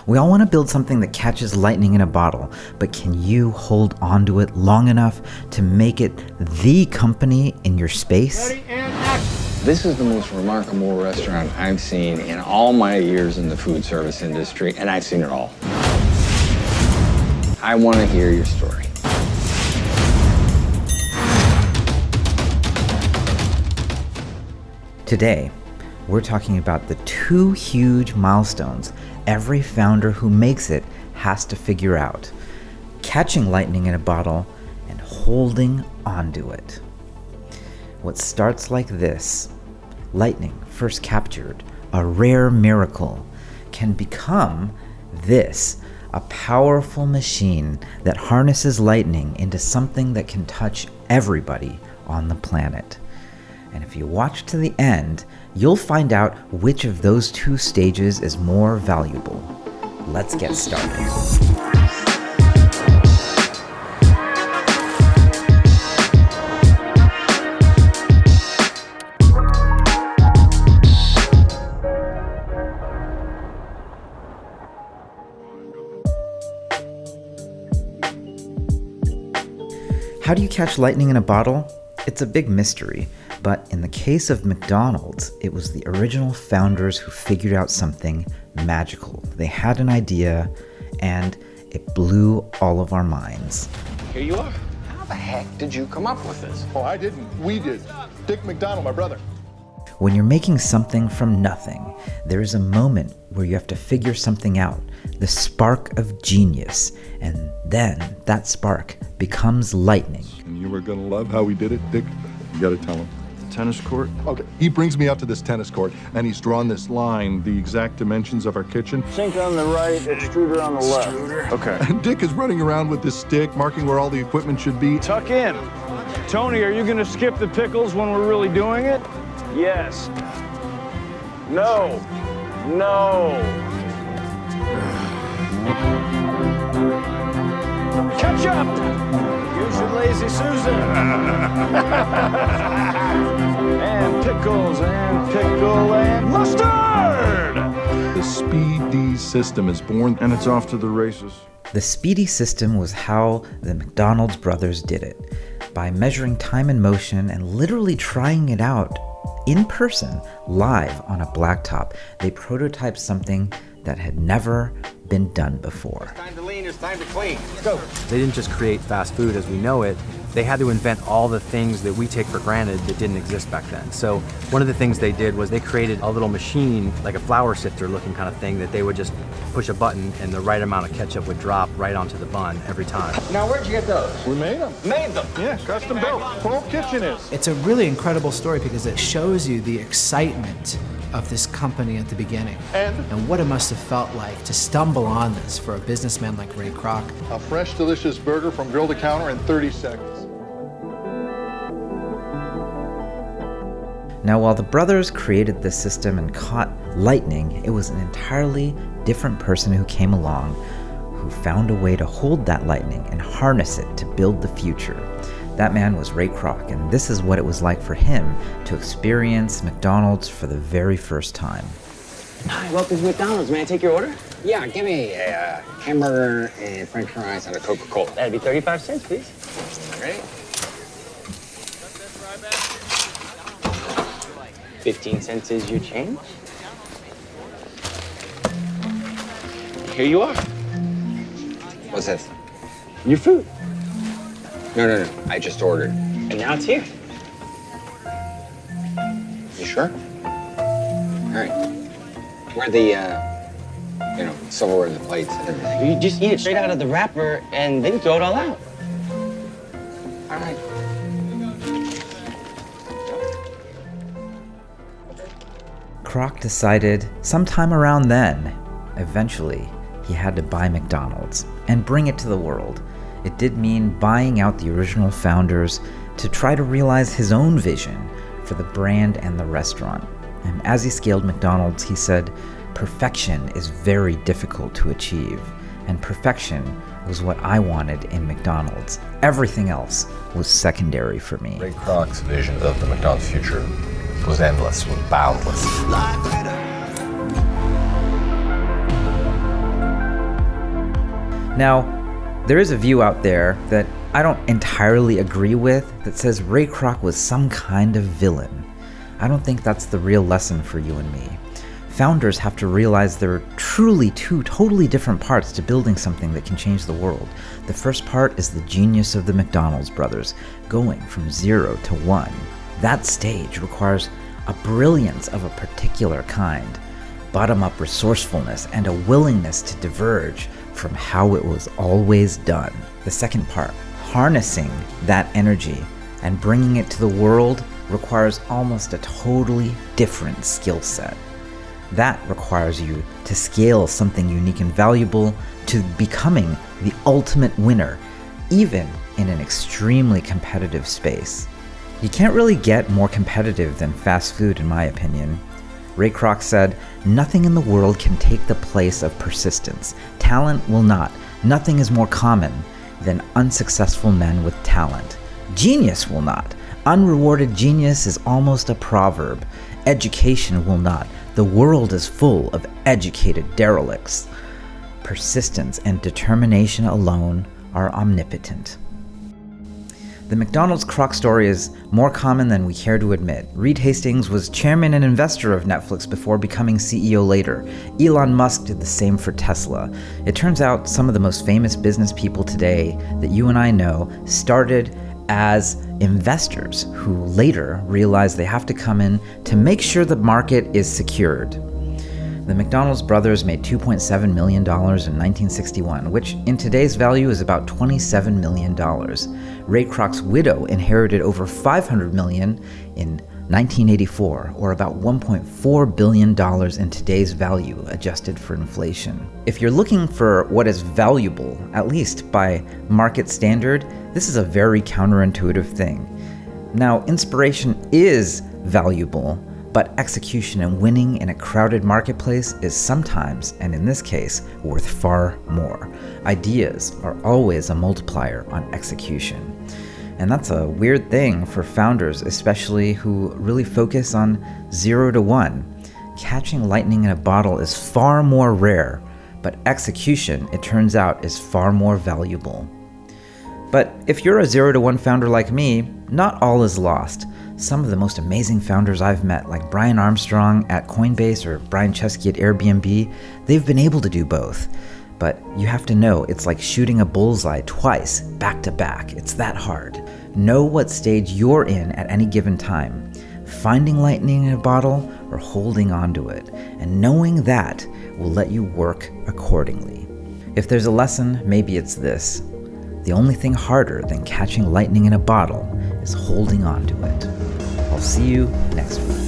We all want to build something that catches lightning in a bottle, but can you hold onto it long enough to make it the company in your space? Ready and action. This is the most remarkable restaurant I've seen in all my years in the food service industry, and I've seen it all. I want to hear your story. Today, we're talking about the two huge milestones every founder who makes it has to figure out: catching lightning in a bottle and holding onto it. What starts like this, lightning first captured, a rare miracle, can become this, a powerful machine that harnesses lightning into something that can touch everybody on the planet. And if you watch to the end, you'll find out which of those two stages is more valuable. Let's get started. How do you catch lightning in a bottle? It's a big mystery, but in the case of McDonald's, it was the original founders who figured out something magical. They had an idea, and it blew all of our minds. Here you are. How the heck did you come up with this? Oh, I didn't. We did. Dick McDonald, my brother. When you're making something from nothing, there is a moment where you have to figure something out, the spark of genius, and then that spark becomes lightning. And you were gonna love how we did it, Dick. You gotta tell him. Tennis court? Okay. He brings me out to this tennis court, and he's drawn this line, the exact dimensions of our kitchen. Sink on the right, extruder on the left. Okay. And Dick is running around with this stick, marking where all the equipment should be. Tuck in. Tony, are you gonna skip the pickles when we're really doing it? Yes. No. No. Catch up! Use your lazy Susan. And pickles, and pickle, and mustard! The Speedy system is born. And it's off to the races. The Speedy system was how the McDonald's brothers did it, by measuring time and motion and literally trying it out in person, live on a blacktop. They prototyped something that had never been done before. It's time to lean, it's time to clean. Let's go. They didn't just create fast food as we know it, they had to invent all the things that we take for granted that didn't exist back then. So one of the things they did was they created a little machine, like a flour sifter looking kind of thing, that they would just push a button and the right amount of ketchup would drop right onto the bun every time. Now, where'd you get those? We made them. Made them. Yeah, custom built. Full kitchen is. It's a really incredible story because it shows you the excitement of this company at the beginning and what it must have felt like to stumble on this for a businessman like Ray Kroc. A fresh, delicious burger from grill to counter in 30 seconds. Now, while the brothers created this system and caught lightning, it was an entirely different person who came along who found a way to hold that lightning and harness it to build the future. That man was Ray Kroc, and this is what it was like for him to experience McDonald's for the very first time. Hi, welcome to McDonald's. May I take your order? Yeah, give me a hamburger and french fries and a Coca-Cola. That'd be 35 cents, please. Ready? 15 cents is your change. Here you are. What's this? Your food. No. I just ordered. And now it's here. You sure? All right. Where are the, silverware, the plates, and everything? You just eat it straight out of the wrapper and then throw it all out. All right. Kroc decided sometime around then, eventually, he had to buy McDonald's and bring it to the world. It did mean buying out the original founders to try to realize his own vision for the brand and the restaurant. And as he scaled McDonald's, he said, perfection is very difficult to achieve, and perfection was what I wanted in McDonald's. Everything else was secondary for me. Ray Kroc's vision of the McDonald's future was endless, was boundless. Now, there is a view out there that I don't entirely agree with that says Ray Kroc was some kind of villain. I don't think that's the real lesson for you and me. Founders have to realize there are truly two totally different parts to building something that can change the world. The first part is the genius of the McDonald's brothers, going from 0 to 1. That stage requires a brilliance of a particular kind, bottom-up resourcefulness, and a willingness to diverge from how it was always done. The second part, harnessing that energy and bringing it to the world, requires almost a totally different skill set. That requires you to scale something unique and valuable to becoming the ultimate winner, even in an extremely competitive space. You can't really get more competitive than fast food, in my opinion. Ray Kroc said, "Nothing in the world can take the place of persistence. Talent will not. Nothing is more common than unsuccessful men with talent. Genius will not. Unrewarded genius is almost a proverb. Education will not. The world is full of educated derelicts. Persistence and determination alone are omnipotent." The McDonald's Kroc story is more common than we care to admit. Reed Hastings was chairman and investor of Netflix before becoming CEO later. Elon Musk did the same for Tesla. It turns out some of the most famous business people today that you and I know started as investors who later realize they have to come in to make sure the market is secured. The McDonald's brothers made $2.7 million in 1961, which in today's value is about $27 million. Ray Kroc's widow inherited over $500 million in 1984, or about $1.4 billion in today's value, adjusted for inflation. If you're looking for what is valuable, at least by market standard, this is a very counterintuitive thing. Now, inspiration is valuable, but execution and winning in a crowded marketplace is sometimes, and in this case, worth far more. Ideas are always a multiplier on execution. And that's a weird thing for founders, especially who really focus on 0 to 1. Catching lightning in a bottle is far more rare, but execution, it turns out, is far more valuable. But if you're a 0 to 1 founder like me, not all is lost. Some of the most amazing founders I've met, like Brian Armstrong at Coinbase or Brian Chesky at Airbnb, they've been able to do both. But you have to know it's like shooting a bullseye twice, back to back. It's that hard. Know what stage you're in at any given time. Finding lightning in a bottle or holding on to it. And knowing that will let you work accordingly. If there's a lesson, maybe it's this. The only thing harder than catching lightning in a bottle is holding on to it. I'll see you next week.